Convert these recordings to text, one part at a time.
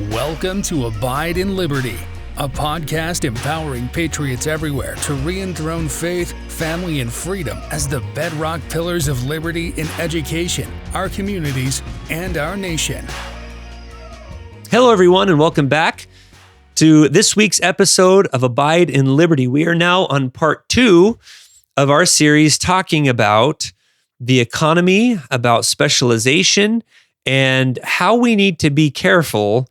Welcome to Abide in Liberty, a podcast empowering patriots everywhere to re-enthrone faith, family, and freedom as the bedrock pillars of liberty in education, our communities, and our nation. Hello, everyone, and welcome back to this week's episode of Abide in Liberty. We are now on part 2 of our series talking about the economy, about specialization, and how we need to be careful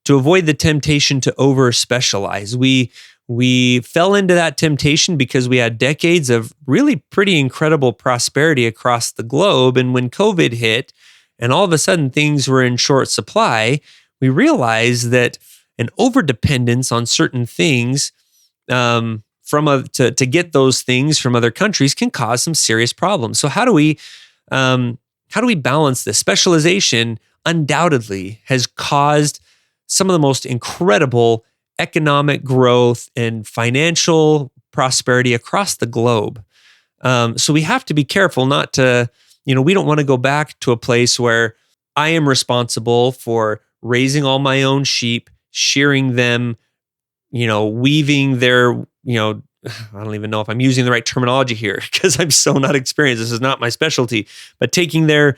to avoid the temptation to over-specialize. We fell into that temptation because we had decades of really pretty incredible prosperity across the globe. And when COVID hit and all of a sudden things were in short supply, we realized that an overdependence on certain things to get those things from other countries can cause some serious problems. So how do we balance this? Specialization undoubtedly has caused some of the most incredible economic growth and financial prosperity across the globe. So we have to be careful not to, we don't want to go back to a place where I am responsible for raising all my own sheep, shearing them, weaving their, I don't even know if I'm using the right terminology here because I'm so not experienced. This is not my specialty, but taking their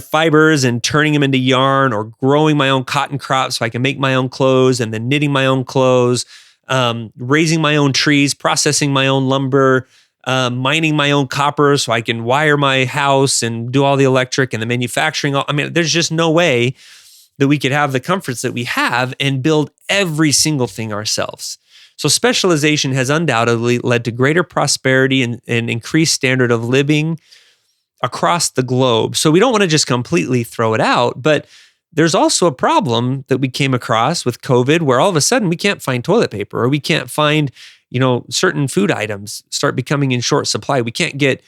fibers and turning them into yarn, or growing my own cotton crops so I can make my own clothes, and then knitting my own clothes, raising my own trees, processing my own lumber, mining my own copper so I can wire my house and do all the electric and the manufacturing. There's just no way that we could have the comforts that we have and build every single thing ourselves. So specialization has undoubtedly led to greater prosperity and increased standard of living across the globe. So we don't want to just completely throw it out, but there's also a problem that we came across with COVID where all of a sudden we can't find toilet paper, or we can't find, certain food items start becoming in short supply. We can't get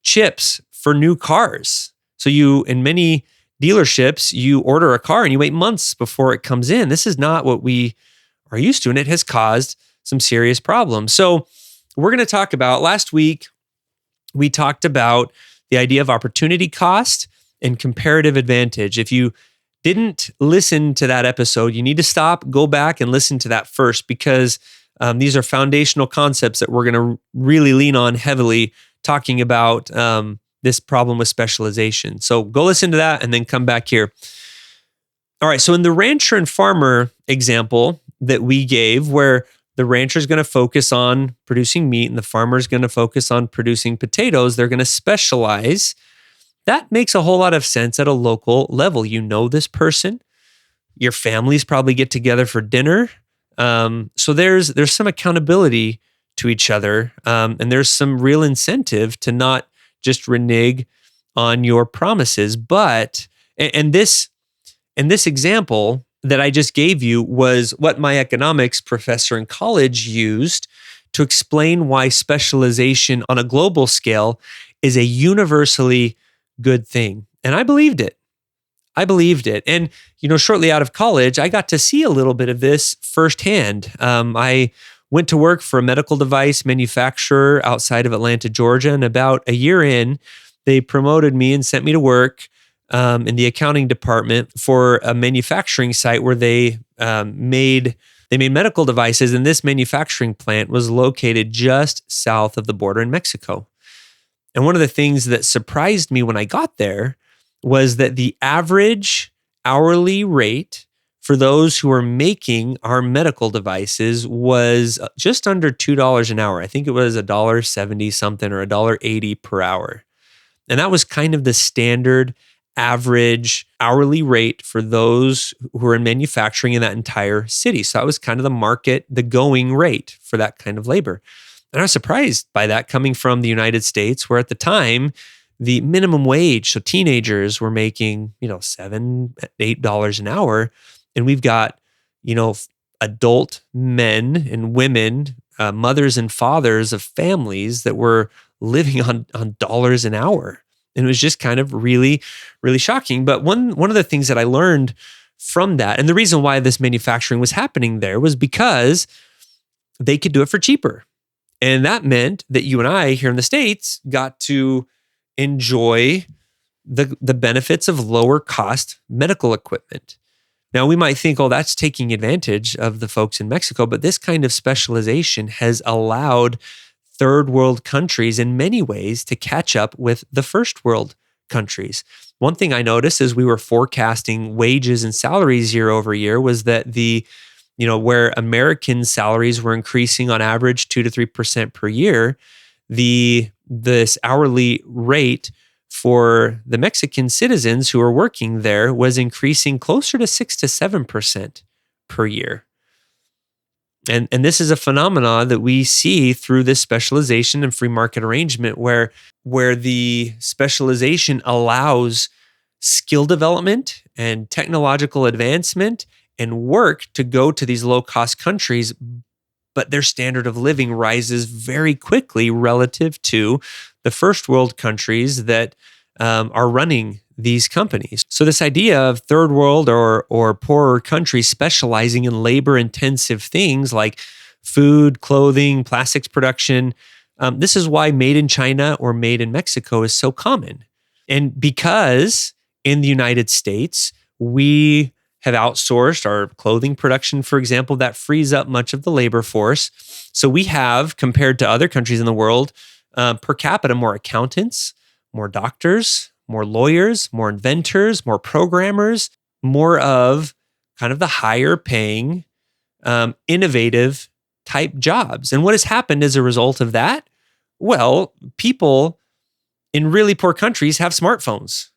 chips for new cars. So in many dealerships, you order a car and you wait months before it comes in. This is not what we are used to, and it has caused some serious problems. So we're going to talk about, last week, we talked about the idea of opportunity cost and comparative advantage. If you didn't listen to that episode, you need to stop, go back and listen to that first, because these are foundational concepts that we're going to really lean on heavily, talking about this problem with specialization. So go listen to that and then come back here. All right, so in the rancher and farmer example that we gave, where the rancher is going to focus on producing meat and the farmer is going to focus on producing potatoes, they're going to specialize. That makes a whole lot of sense at a local level. You know this person. Your families probably get together for dinner. So there's some accountability to each other, and there's some real incentive to not just renege on your promises. But and this example that I just gave you was what my economics professor in college used to explain why specialization on a global scale is a universally good thing. And I believed it. And, shortly out of college, I got to see a little bit of this firsthand. I went to work for a medical device manufacturer outside of Atlanta, Georgia. And about a year in, they promoted me and sent me to work in the accounting department for a manufacturing site where they made medical devices, and this manufacturing plant was located just south of the border in Mexico. And one of the things that surprised me when I got there was that the average hourly rate for those who were making our medical devices was just under $2 an hour. I think it was $1.70 something or $1.80 per hour. And that was kind of the standard average hourly rate for those who are in manufacturing in that entire city. So that was kind of the market, the going rate for that kind of labor. And I was surprised by that coming from the United States, where at the time, the minimum wage, so teenagers were making, $7, $8 an hour. And we've got, adult men and women, mothers and fathers of families that were living on dollars an hour. And it was just kind of really, really shocking. But one of the things that I learned from that, and the reason why this manufacturing was happening there, was because they could do it for cheaper. And that meant that you and I here in the States got to enjoy the benefits of lower cost medical equipment. Now, we might think, oh, that's taking advantage of the folks in Mexico, but this kind of specialization has allowed third world countries in many ways to catch up with the first world countries. One thing I noticed as we were forecasting wages and salaries year over year was that where American salaries were increasing on average 2 to 3% per year, this hourly rate for the Mexican citizens who are working there was increasing closer to 6 to 7% per year. And this is a phenomenon that we see through this specialization and free market arrangement where the specialization allows skill development and technological advancement and work to go to these low-cost countries, but their standard of living rises very quickly relative to the first world countries that are running these companies. So this idea of third world or poorer countries specializing in labor-intensive things like food, clothing, plastics production, this is why made in China or made in Mexico is so common. And because in the United States, we have outsourced our clothing production, for example, that frees up much of the labor force. So we have, compared to other countries in the world, per capita, more accountants, more doctors, more lawyers, more inventors, more programmers, more of kind of the higher paying, innovative type jobs. And what has happened as a result of that? Well, people in really poor countries have smartphones.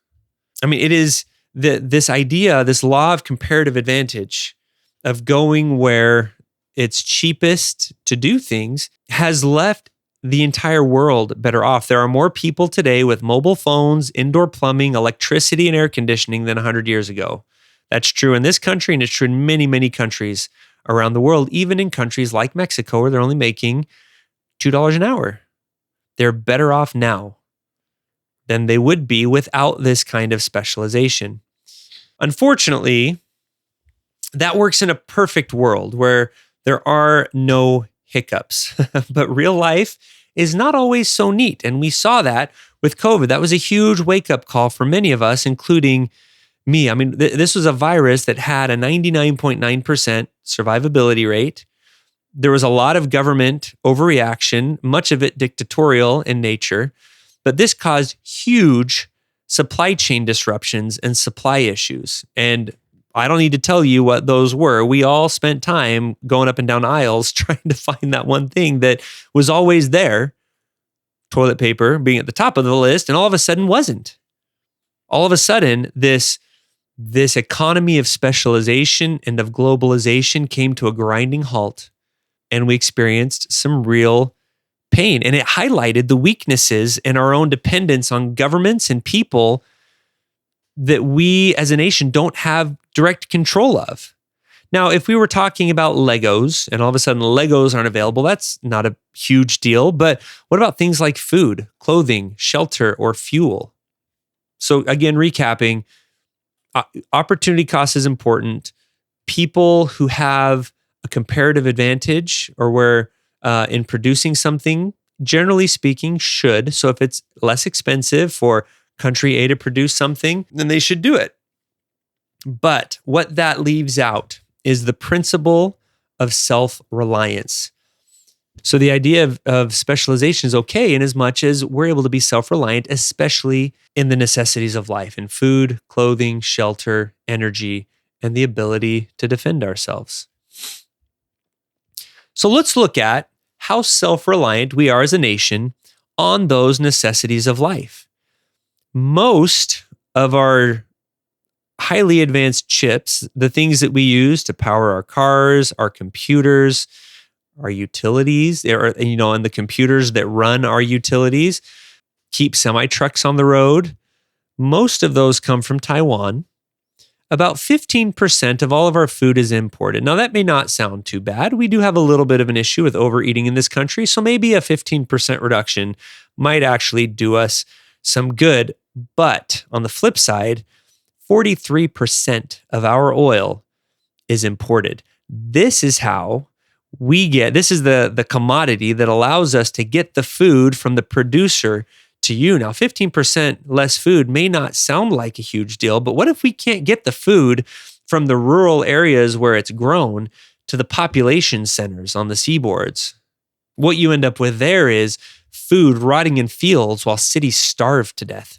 I mean, it is this idea, this law of comparative advantage of going where it's cheapest to do things has left the entire world better off. There are more people today with mobile phones, indoor plumbing, electricity, and air conditioning than 100 years ago. That's true in this country, and it's true in many, many countries around the world, even in countries like Mexico, where they're only making $2 an hour. They're better off now than they would be without this kind of specialization. Unfortunately, that works in a perfect world where there are no hiccups, but real life is not always so neat. And we saw that with COVID. That was a huge wake-up call for many of us, including me. I mean, this was a virus that had a 99.9% survivability rate. There was a lot of government overreaction, much of it dictatorial in nature, but this caused huge supply chain disruptions and supply issues. And I don't need to tell you what those were. We all spent time going up and down aisles trying to find that one thing that was always there, toilet paper being at the top of the list, and all of a sudden wasn't. All of a sudden, this economy of specialization and of globalization came to a grinding halt, and we experienced some real pain. And it highlighted the weaknesses in our own dependence on governments and people that we as a nation don't have direct control of. Now, if we were talking about Legos and all of a sudden Legos aren't available, that's not a huge deal. But what about things like food, clothing, shelter, or fuel? So again, recapping, opportunity cost is important. People who have a comparative advantage or where in producing something, generally speaking, should. So if it's less expensive for country A to produce something, then they should do it. But what that leaves out is the principle of self-reliance. So the idea of specialization is okay in as much as we're able to be self-reliant, especially in the necessities of life, in food, clothing, shelter, energy, and the ability to defend ourselves. So let's look at how self-reliant we are as a nation on those necessities of life. Most of our highly advanced chips, the things that we use to power our cars, our computers, our utilities, and the computers that run our utilities, keep semi-trucks on the road, most of those come from Taiwan. About 15% of all of our food is imported. Now, that may not sound too bad. We do have a little bit of an issue with overeating in this country, so maybe a 15% reduction might actually do us some good. But on the flip side, 43% of our oil is imported. This is how this is the commodity that allows us to get the food from the producer to you. Now, 15% less food may not sound like a huge deal, but what if we can't get the food from the rural areas where it's grown to the population centers on the seaboards. What you end up with there is food rotting in fields while cities starve to death.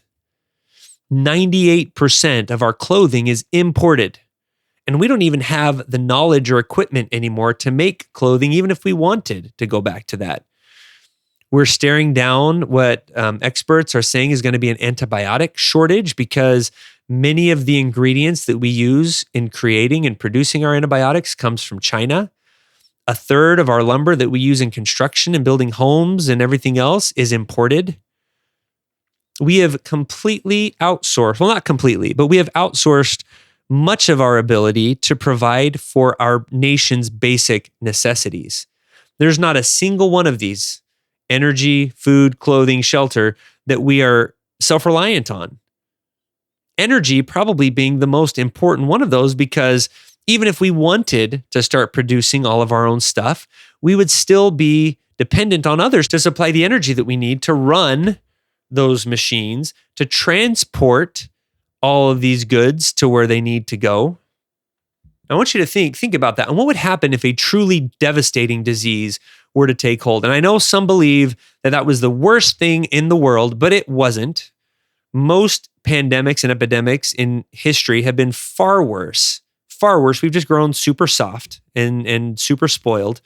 98% of our clothing is imported. And we don't even have the knowledge or equipment anymore to make clothing, even if we wanted to go back to that. We're staring down what experts are saying is going to be an antibiotic shortage because many of the ingredients that we use in creating and producing our antibiotics comes from China. A third of our lumber that we use in construction and building homes and everything else is imported. We have completely outsourced, well, not completely, but we have outsourced much of our ability to provide for our nation's basic necessities. There's not a single one of these, energy, food, clothing, shelter, that we are self-reliant on. Energy probably being the most important one of those, because even if we wanted to start producing all of our own stuff, we would still be dependent on others to supply the energy that we need to run those machines, to transport all of these goods to where they need to go. I want you to think about that. And what would happen if a truly devastating disease were to take hold? And I know some believe that that was the worst thing in the world, but it wasn't. Most pandemics and epidemics in history have been far worse. Far worse. We've just grown super soft and super spoiled.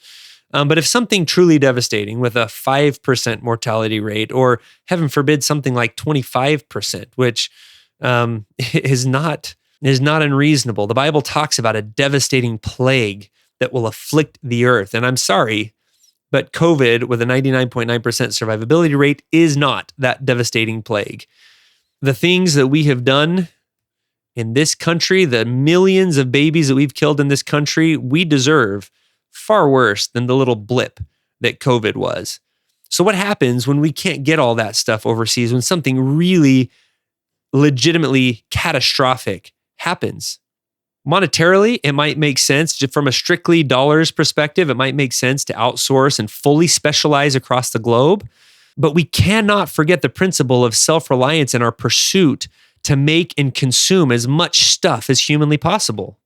But if something truly devastating with a 5% mortality rate, or heaven forbid, something like 25%, which is not unreasonable. The Bible talks about a devastating plague that will afflict the earth. And I'm sorry, but COVID with a 99.9% survivability rate is not that devastating plague. The things that we have done in this country, the millions of babies that we've killed in this country, we deserve far worse than the little blip that COVID was. So what happens when we can't get all that stuff overseas, when something really legitimately catastrophic happens? Monetarily, it might make sense. From a strictly dollars perspective, it might make sense to outsource and fully specialize across the globe. But we cannot forget the principle of self-reliance in our pursuit to make and consume as much stuff as humanly possible.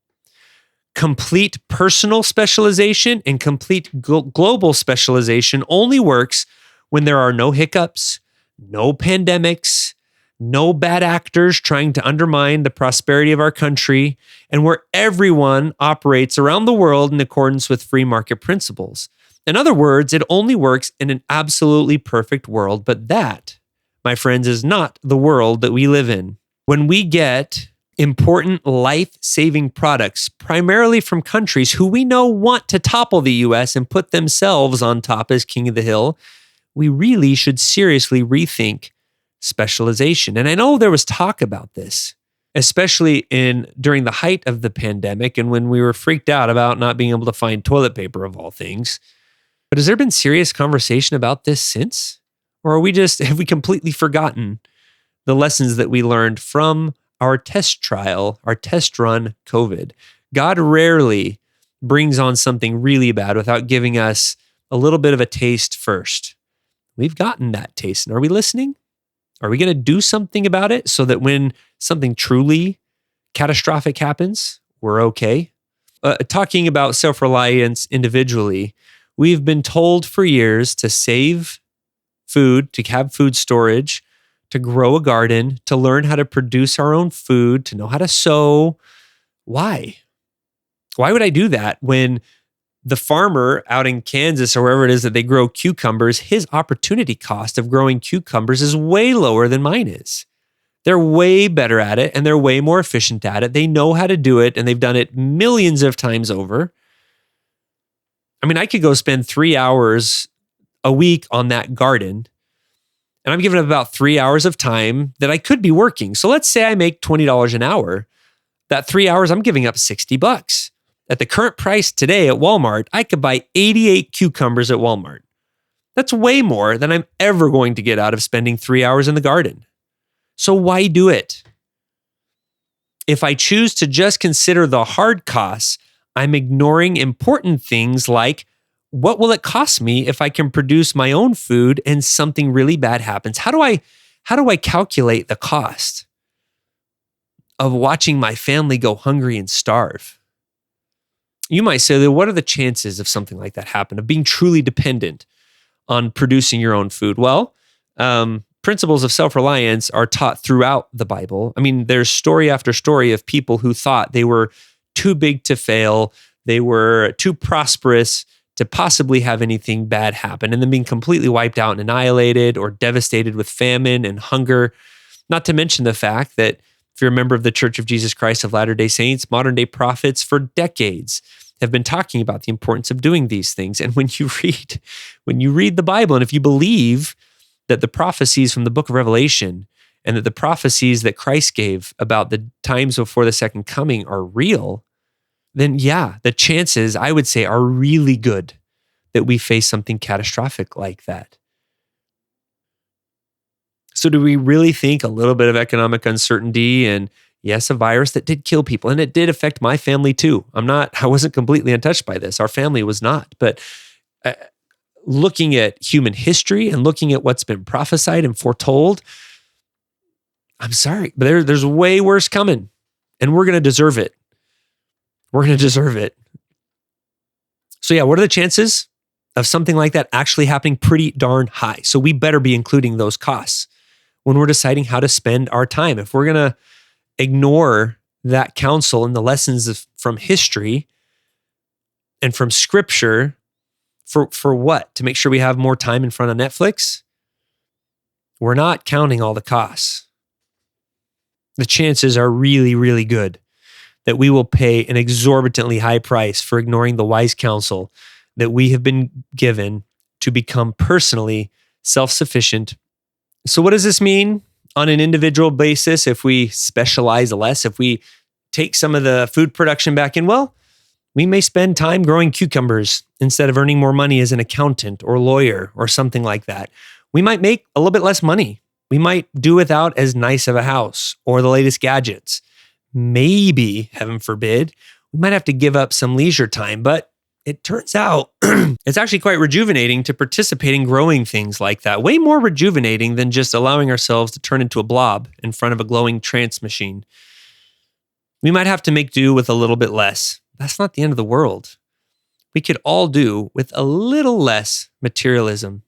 Complete personal specialization and complete global specialization only works when there are no hiccups, no pandemics, no bad actors trying to undermine the prosperity of our country, and where everyone operates around the world in accordance with free market principles. In other words, it only works in an absolutely perfect world, but that, my friends, is not the world that we live in. When we get important life-saving products, primarily from countries who we know want to topple the US and put themselves on top as king of the hill, we really should seriously rethink specialization. And I know there was talk about this, especially during the height of the pandemic and when we were freaked out about not being able to find toilet paper of all things. But has there been serious conversation about this since? Or have we completely forgotten the lessons that we learned from our test trial, our test run COVID? God rarely brings on something really bad without giving us a little bit of a taste first. We've gotten that taste. And are we listening? Are we going to do something about it so that when something truly catastrophic happens, we're okay? Talking about self-reliance individually, we've been told for years to save food, to have food storage, to grow a garden, to learn how to produce our own food, to know how to sew. Why? Why would I do that when the farmer out in Kansas or wherever it is that they grow cucumbers, his opportunity cost of growing cucumbers is way lower than mine is? They're way better at it and they're way more efficient at it. They know how to do it and they've done it millions of times over. I mean, I could go spend 3 hours a week on that garden, and I'm giving up about 3 hours of time that I could be working. So let's say I make $20 an hour. That 3 hours, I'm giving up $60. At the current price today at Walmart, I could buy 88 cucumbers at Walmart. That's way more than I'm ever going to get out of spending 3 hours in the garden. So why do it? If I choose to just consider the hard costs, I'm ignoring important things like, what will it cost me if I can produce my own food and something really bad happens? How do I calculate the cost? of watching my family go hungry and starve. You might say, what are the chances of something like that happen, of being truly dependent on producing your own food? Well, principles of self-reliance are taught throughout the Bible. I mean, there's story after story of people who thought they were too big to fail, they were too prosperous to possibly have anything bad happen, and then being completely wiped out and annihilated or devastated with famine and hunger. Not to mention the fact that if you're a member of the Church of Jesus Christ of Latter-day Saints, modern-day prophets for decades have been talking about the importance of doing these things. And when you read the Bible, and if you believe that the prophecies from the book of Revelation and that the prophecies that Christ gave about the times before the second coming are real, then yeah, the chances, I would say, are really good that we face something catastrophic like that. So do we really think a little bit of economic uncertainty and yes, a virus that did kill people, and it did affect my family too. I wasn't completely untouched by this. Our family was not, but looking at human history and looking at what's been prophesied and foretold, I'm sorry, but there's way worse coming, and we're going to deserve it. We're going to deserve it. So yeah, what are the chances of something like that actually happening? Pretty darn high. So we better be including those costs when we're deciding how to spend our time. If we're going to ignore that counsel and the lessons from history and from scripture, for what? To make sure we have more time in front of Netflix? We're not counting all the costs. The chances are really, really good that we will pay an exorbitantly high price for ignoring the wise counsel that we have been given to become personally self-sufficient. So what does this mean on an individual basis if we specialize less, if we take some of the food production back in? Well, we may spend time growing cucumbers instead of earning more money as an accountant or lawyer or something like that. We might make a little bit less money. We might do without as nice of a house or the latest gadgets. Maybe, heaven forbid, we might have to give up some leisure time, but it turns out it's actually quite rejuvenating to participate in growing things like that. Way more rejuvenating than just allowing ourselves to turn into a blob in front of a glowing trance machine. We might have to make do with a little bit less. That's not the end of the world. We could all do with a little less materialism.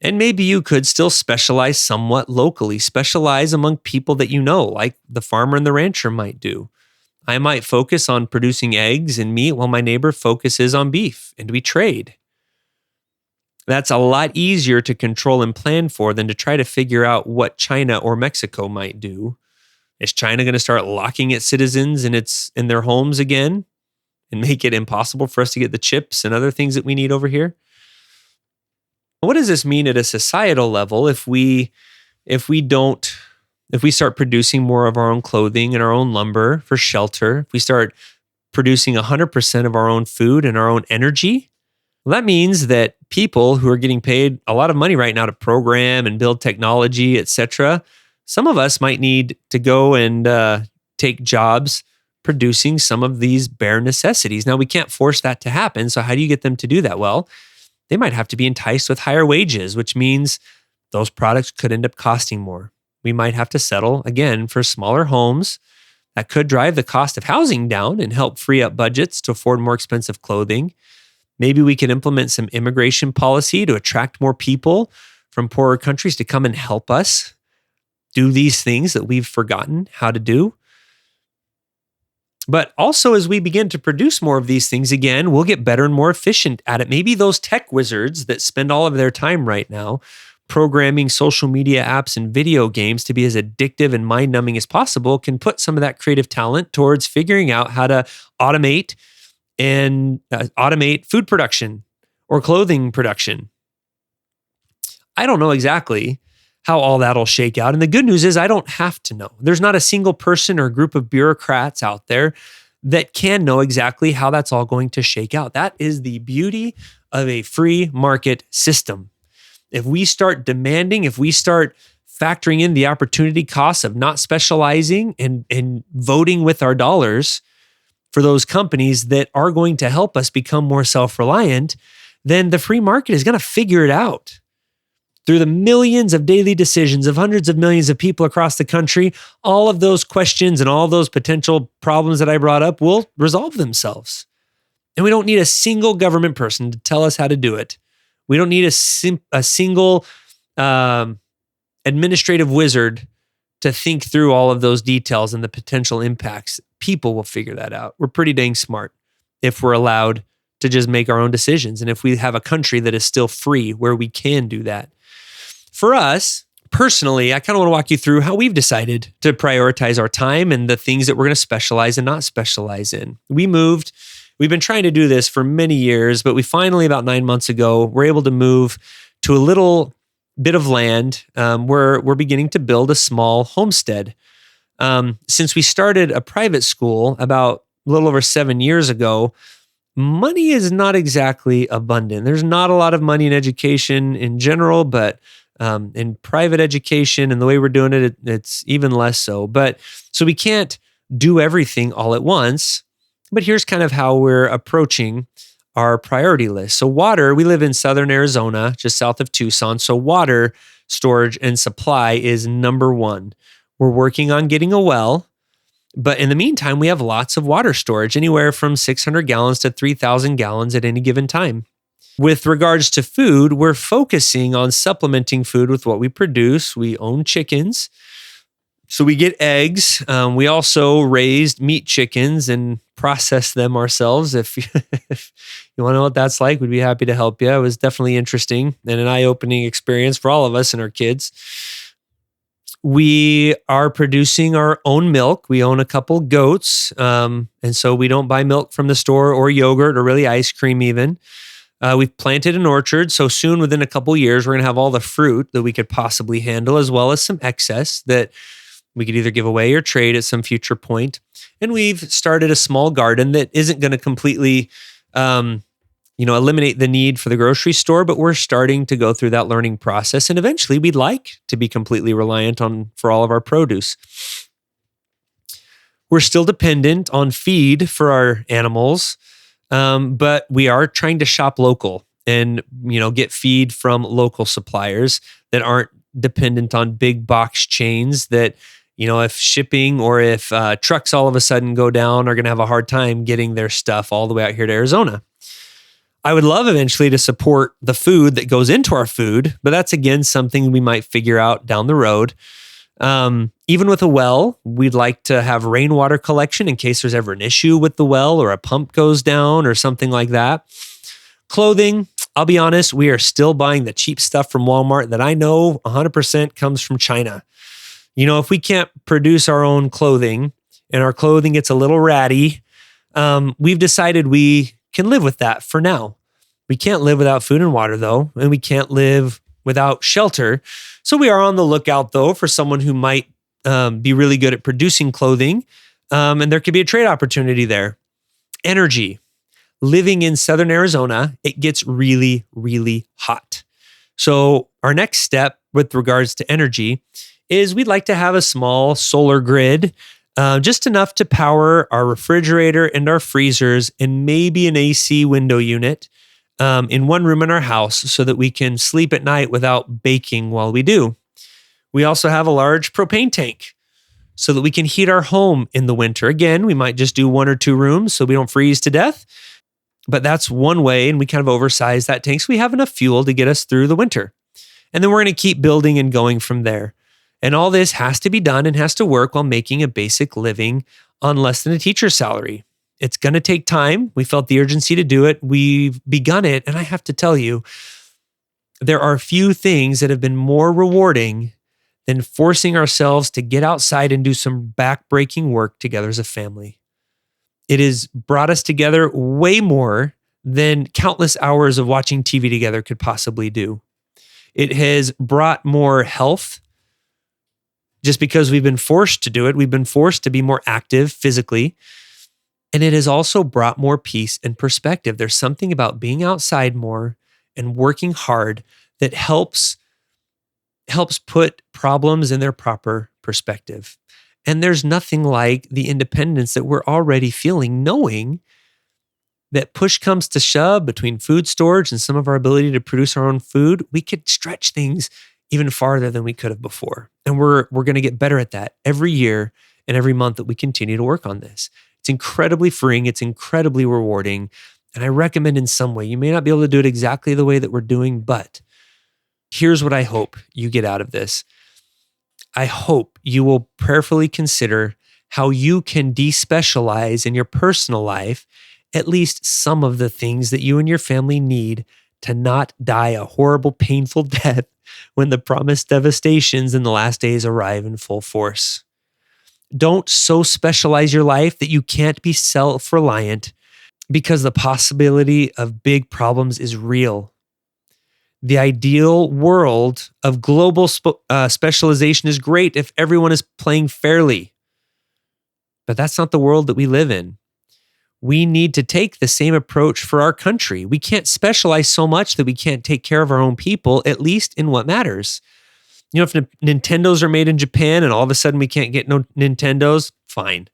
And maybe you could still specialize somewhat locally, specialize among people that you know, like the farmer and the rancher might do. I might focus on producing eggs and meat while my neighbor focuses on beef, and we trade. That's a lot easier to control and plan for than to try to figure out what China or Mexico might do. Is China going to start locking its citizens in their homes again and make it impossible for us to get the chips and other things that we need over here? What does this mean at a societal level if we start producing more of our own clothing and our own lumber for shelter, if we start producing 100% of our own food and our own energy? Well, that means that people who are getting paid a lot of money right now to program and build technology, etc., some of us might need to go and take jobs producing some of these bare necessities. Now, we can't force that to happen. So how do you get them to do that? Well, they might have to be enticed with higher wages, which means those products could end up costing more. We might have to settle, again, for smaller homes. That could drive the cost of housing down and help free up budgets to afford more expensive clothing. Maybe we could implement some immigration policy to attract more people from poorer countries to come and help us do these things that we've forgotten how to do. But also, as we begin to produce more of these things again, we'll get better and more efficient at it. Maybe those tech wizards that spend all of their time right now programming social media apps and video games to be as addictive and mind-numbing as possible can put some of that creative talent towards figuring out how to automate food production or clothing production. I don't know exactly how all that'll shake out. And the good news is I don't have to know. There's not a single person or group of bureaucrats out there that can know exactly how that's all going to shake out. That is the beauty of a free market system. If we start demanding, if we start factoring in the opportunity costs of not specializing and voting with our dollars for those companies that are going to help us become more self-reliant, then the free market is going to figure it out. through the millions of daily decisions of hundreds of millions of people across the country, all of those questions and all those potential problems that I brought up will resolve themselves. And we don't need a single government person to tell us how to do it. We don't need a single administrative wizard to think through all of those details and the potential impacts. People will figure that out. We're pretty dang smart if we're allowed to just make our own decisions. And if we have a country that is still free where we can do that. For us, personally, I kind of want to walk you through how we've decided to prioritize our time and the things that we're going to specialize and not specialize in. We've been trying to do this for many years, but we finally, about 9 months ago, were able to move to a little bit of land where we're beginning to build a small homestead. Since we started a private school about a little over 7 years ago, money is not exactly abundant. There's not a lot of money in education in general, but in private education and the way we're doing it, it's even less so. So we can't do everything all at once. But here's kind of how we're approaching our priority list. So water, we live in southern Arizona, just south of Tucson. So water storage and supply is number one. We're working on getting a well. But in the meantime, we have lots of water storage, anywhere from 600 gallons to 3,000 gallons at any given time. With regards to food, we're focusing on supplementing food with what we produce. We own chickens, so we get eggs. We also raised meat chickens and process them ourselves. If you want to know what that's like, we'd be happy to help you. It was definitely interesting and an eye-opening experience for all of us and our kids. We are producing our own milk. We own a couple goats, and so we don't buy milk from the store or yogurt or really ice cream even. We've planted an orchard, so soon within a couple years, we're going to have all the fruit that we could possibly handle, as well as some excess that we could either give away or trade at some future point. And we've started a small garden that isn't going to completely eliminate the need for the grocery store, but we're starting to go through that learning process. And eventually we'd like to be completely reliant for all of our produce. We're still dependent on feed for our animals, but we are trying to shop local and, get feed from local suppliers that aren't dependent on big box chains that, if shipping or if trucks all of a sudden go down, are going to have a hard time getting their stuff all the way out here to Arizona. I would love eventually to support the food that goes into our food, but that's again something we might figure out down the road. Even with a well, we'd like to have rainwater collection in case there's ever an issue with the well or a pump goes down or something like that. Clothing, I'll be honest, we are still buying the cheap stuff from Walmart that I know 100% comes from China. If we can't produce our own clothing and our clothing gets a little ratty, we've decided we can live with that for now. We can't live without food and water though, and we can't live without shelter. So we are on the lookout though for someone who might be really good at producing clothing, and there could be a trade opportunity there. Energy. Living in southern Arizona, it gets really, really hot. So our next step with regards to energy is we'd like to have a small solar grid, just enough to power our refrigerator and our freezers and maybe an AC window unit in one room in our house so that we can sleep at night without baking while we do. We also have a large propane tank so that we can heat our home in the winter. Again, we might just do 1 or 2 rooms so we don't freeze to death, but that's one way, and we kind of oversize that tank so we have enough fuel to get us through the winter. And then we're going to keep building and going from there. And all this has to be done and has to work while making a basic living on less than a teacher's salary. It's going to take time. We felt the urgency to do it. We've begun it. And I have to tell you, there are few things that have been more rewarding than forcing ourselves to get outside and do some back-breaking work together as a family. It has brought us together way more than countless hours of watching TV together could possibly do. It has brought more health. Just because we've been forced to do it, we've been forced to be more active physically. And it has also brought more peace and perspective. There's something about being outside more and working hard that helps put problems in their proper perspective. And there's nothing like the independence that we're already feeling, knowing that push comes to shove between food storage and some of our ability to produce our own food, we could stretch things even farther than we could have before. And we're going to get better at that every year and every month that we continue to work on this. It's incredibly freeing. It's incredibly rewarding. And I recommend in some way, you may not be able to do it exactly the way that we're doing, but here's what I hope you get out of this. I hope you will prayerfully consider how you can despecialize in your personal life at least some of the things that you and your family need to not die a horrible, painful death when the promised devastations in the last days arrive in full force. Don't so specialize your life that you can't be self-reliant because the possibility of big problems is real. The ideal world of global specialization is great if everyone is playing fairly. But that's not the world that we live in. We need to take the same approach for our country. We can't specialize so much that we can't take care of our own people, at least in what matters. You know, if Nintendos are made in Japan and all of a sudden we can't get no Nintendos, fine.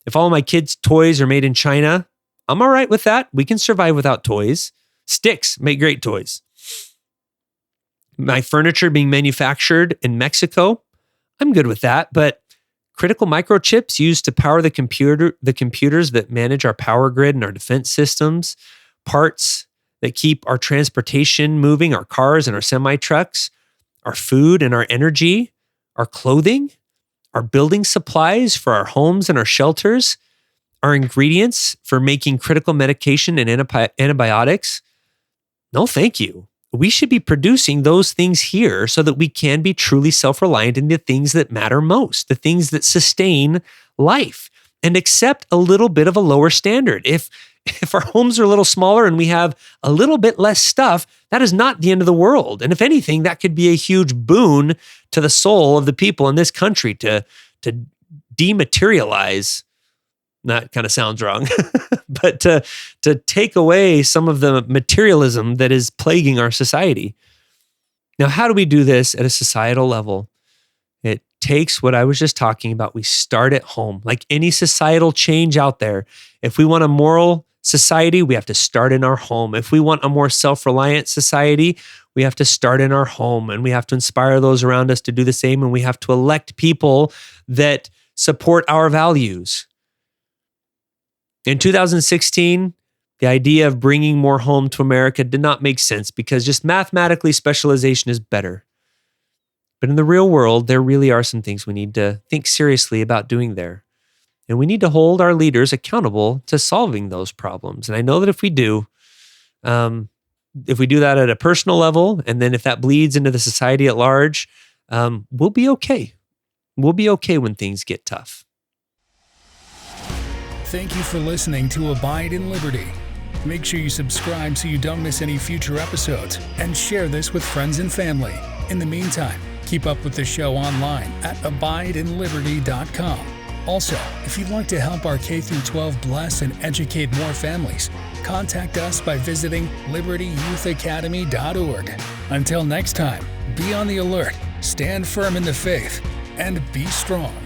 If all of my kids' toys are made in China, I'm all right with that. We can survive without toys. Sticks make great toys. My furniture being manufactured in Mexico, I'm good with that. But critical microchips used to power the computers that manage our power grid and our defense systems, parts that keep our transportation moving, our cars and our semi-trucks, our food and our energy, our clothing, our building supplies for our homes and our shelters, our ingredients for making critical medication and antibiotics. No, thank you. We should be producing those things here so that we can be truly self-reliant in the things that matter most, the things that sustain life, and accept a little bit of a lower standard. If our homes are a little smaller and we have a little bit less stuff, that is not the end of the world. And if anything, that could be a huge boon to the soul of the people in this country to dematerialize. That kind of sounds wrong, but to take away some of the materialism that is plaguing our society. Now, how do we do this at a societal level? It takes what I was just talking about. We start at home. Like any societal change out there, if we want a moral society, we have to start in our home. If we want a more self-reliant society, we have to start in our home, and we have to inspire those around us to do the same, and we have to elect people that support our values. In 2016, the idea of bringing more home to America did not make sense because just mathematically specialization is better. But in the real world, there really are some things we need to think seriously about doing there. And we need to hold our leaders accountable to solving those problems. And I know that if we do that at a personal level, and then if that bleeds into the society at large, we'll be okay. We'll be okay when things get tough. Thank you for listening to Abide in Liberty. Make sure you subscribe so you don't miss any future episodes, and share this with friends and family. In the meantime, keep up with the show online at abideinliberty.com. Also, if you'd like to help our K-12 bless and educate more families, contact us by visiting libertyyouthacademy.org. Until next time, be on the alert, stand firm in the faith, and be strong.